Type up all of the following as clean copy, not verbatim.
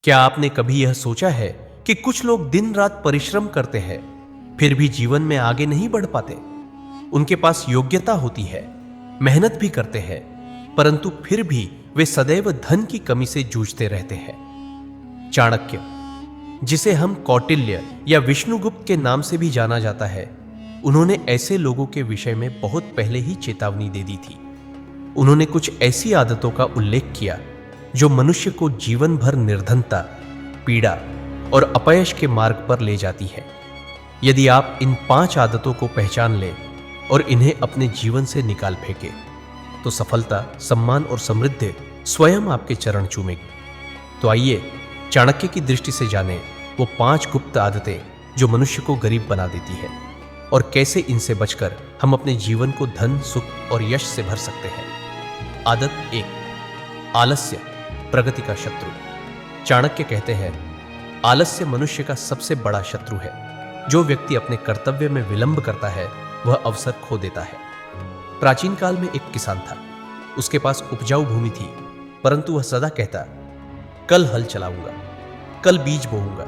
क्या आपने कभी यह सोचा है कि कुछ लोग दिन रात परिश्रम करते हैं फिर भी जीवन में आगे नहीं बढ़ पाते? उनके पास योग्यता होती है, मेहनत भी करते हैं, परंतु फिर भी वे सदैव धन की कमी से जूझते रहते हैं। चाणक्य, जिसे हम कौटिल्य या विष्णुगुप्त के नाम से भी जाना जाता है, उन्होंने ऐसे लोगों के विषय में बहुत पहले ही चेतावनी दे दी थी। उन्होंने कुछ ऐसी आदतों का उल्लेख किया जो मनुष्य को जीवन भर निर्धनता, पीड़ा और अपयश के मार्ग पर ले जाती है। यदि आप इन 5 आदतों को पहचान लें और इन्हें अपने जीवन से निकाल फेंकें, तो सफलता, सम्मान और समृद्धि स्वयं आपके चरण चूमेगी। तो आइए चाणक्य की दृष्टि से जानें वो 5 गुप्त आदतें जो मनुष्य को गरीब बना देती है और कैसे इनसे बचकर हम अपने जीवन को धन, सुख और यश से भर सकते हैं। आदत 1, आलस्य, प्रगति का शत्रु। चाणक्य कहते हैं, आलस्य मनुष्य का सबसे बड़ा शत्रु है। जो व्यक्ति अपने कर्तव्य में विलंब करता है वह अवसर खो देता है। प्राचीन काल में एक किसान था। उसके पास उपजाऊ भूमि थी, परंतु वह सदा कहता, कल हल चलाऊंगा, कल बीज बोऊंगा,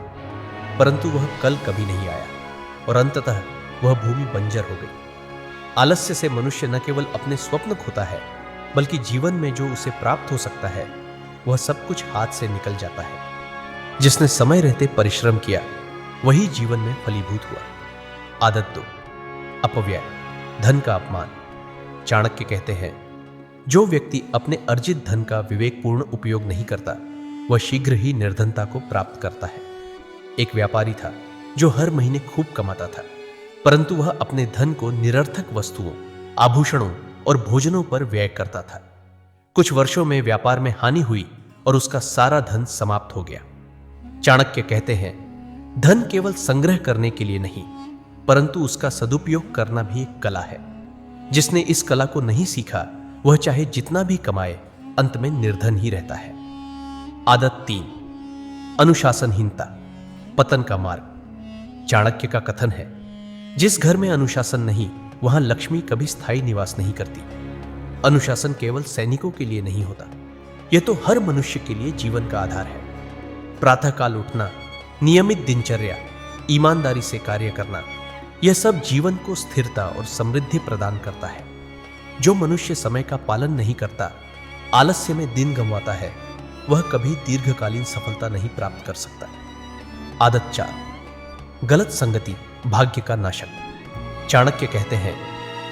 परंतु वह कल कभी नहीं आया और अंततः वह भूमि बंजर हो गई। आलस्य से मनुष्य न केवल अपने स्वप्न खोता है, बल्कि जीवन में जो उसे प्राप्त हो सकता है वह सब कुछ हाथ से निकल जाता है। जिसने समय रहते परिश्रम किया वही जीवन में फलीभूत हुआ। आदत 2, अपव्यय, धन का अपमान। चाणक्य कहते हैं, जो व्यक्ति अपने अर्जित धन का विवेकपूर्ण उपयोग नहीं करता वह शीघ्र ही निर्धनता को प्राप्त करता है। एक व्यापारी था जो हर महीने खूब कमाता था, परंतु वह अपने धन को निरर्थक वस्तुओं, आभूषणों और भोजनों पर व्यय करता था। कुछ वर्षों में व्यापार में हानि हुई और उसका सारा धन समाप्त हो गया। चाणक्य कहते हैं, धन केवल संग्रह करने के लिए नहीं, परंतु उसका सदुपयोग करना भी एक कला है। जिसने इस कला को नहीं सीखा वह चाहे जितना भी कमाए अंत में निर्धन ही रहता है। आदत 3, अनुशासनहीनता, पतन का मार्ग। चाणक्य का कथन है, जिस घर में अनुशासन नहीं वहां लक्ष्मी कभी स्थायी निवास नहीं करती। अनुशासन केवल सैनिकों के लिए नहीं होता, यह तो हर मनुष्य के लिए जीवन का आधार है। प्रातःकाल उठना, नियमित दिनचर्या, ईमानदारी से कार्य करना, यह सब जीवन को स्थिरता और समृद्धि प्रदान करता है। जो मनुष्य समय का पालन नहीं करता, आलस्य में दिन गंवाता है, वह कभी दीर्घकालीन सफलता नहीं प्राप्त कर सकता। आदत 4, गलत संगति, भाग्य का नाशक। चाणक्य कहते हैं,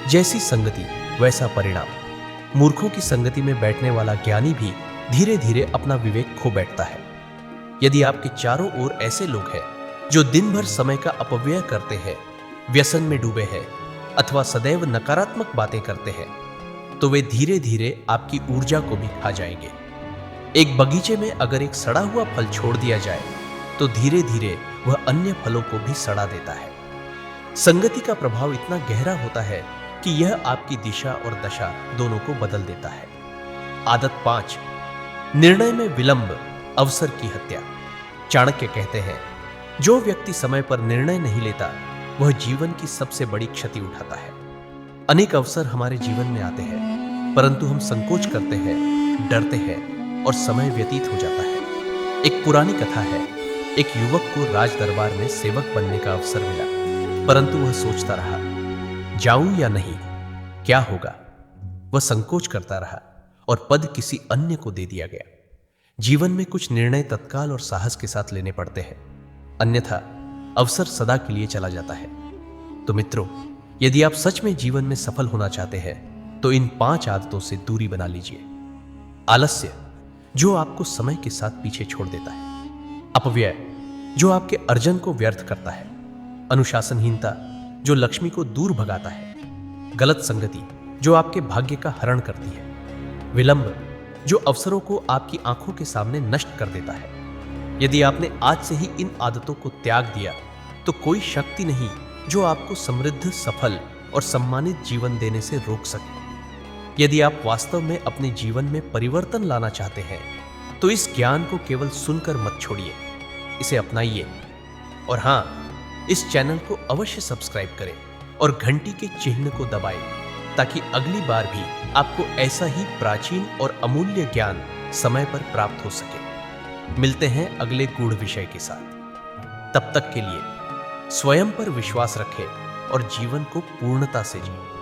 जैसी संगति वैसा परिणाम। मूर्खों की संगति में बैठने वाला ज्ञानी भी धीरे धीरे अपना विवेक खो बैठता है। यदि आपके चारों ओर ऐसे लोग हैं जो दिन भर समय का अपव्यय करते हैं, व्यसन में डूबे हैं अथवा सदैव नकारात्मक बातें करते हैं, तो वे धीरे धीरे आपकी ऊर्जा को भी खा जाएंगे। एक बगीचे में अगर एक सड़ा हुआ फल छोड़ दिया जाए तो धीरे धीरे वह अन्य फलों को भी सड़ा देता है। संगति का प्रभाव इतना गहरा होता है कि यह आपकी दिशा और दशा दोनों को बदल देता है। आदत 5, निर्णय में विलंब, अवसर की हत्या। चाणक्य कहते हैं, जो व्यक्ति समय पर निर्णय नहीं लेता वह जीवन की सबसे बड़ी क्षति उठाता है। अनेक अवसर हमारे जीवन में आते हैं, परंतु हम संकोच करते हैं, डरते हैं और समय व्यतीत हो जाता है। एक पुरानी कथा है, एक युवक को राज दरबार में सेवक बनने का अवसर मिला, परंतु वह सोचता रहा, जाऊं या नहीं, क्या होगा। वह संकोच करता रहा और पद किसी अन्य को दे दिया गया। जीवन में कुछ निर्णय तत्काल और साहस के साथ लेने पड़ते हैं, अन्यथा अवसर सदा के लिए चला जाता है। तो मित्रों, यदि आप सच में जीवन में सफल होना चाहते हैं तो इन 5 आदतों से दूरी बना लीजिए। आलस्य, जो आपको समय के साथ पीछे छोड़ देता है। अपव्यय, जो आपके अर्जन को व्यर्थ करता है। अनुशासनहीनता, जो लक्ष्मी को दूर भगाता है। गलत संगति, जो आपके भाग्य का हरण करती है। विलंब, जो अवसरों को आपकी आंखों के सामने नष्ट कर देता है। यदि आपने आज से ही इन आदतों को त्याग दिया तो कोई शक्ति नहीं जो आपको समृद्ध, सफल और सम्मानित जीवन देने से रोक सके। यदि आप वास्तव में अपने जीवन में परिवर्तन लाना चाहते हैं तो इस ज्ञान को केवल सुनकर मत छोड़िए, इसे अपनाइए। और हां, इस चैनल को अवश्य सब्सक्राइब करें और घंटी के चिन्ह को दबाएं ताकि अगली बार भी आपको ऐसा ही प्राचीन और अमूल्य ज्ञान समय पर प्राप्त हो सके। मिलते हैं अगले गूढ़ विषय के साथ। तब तक के लिए स्वयं पर विश्वास रखें और जीवन को पूर्णता से जिएं।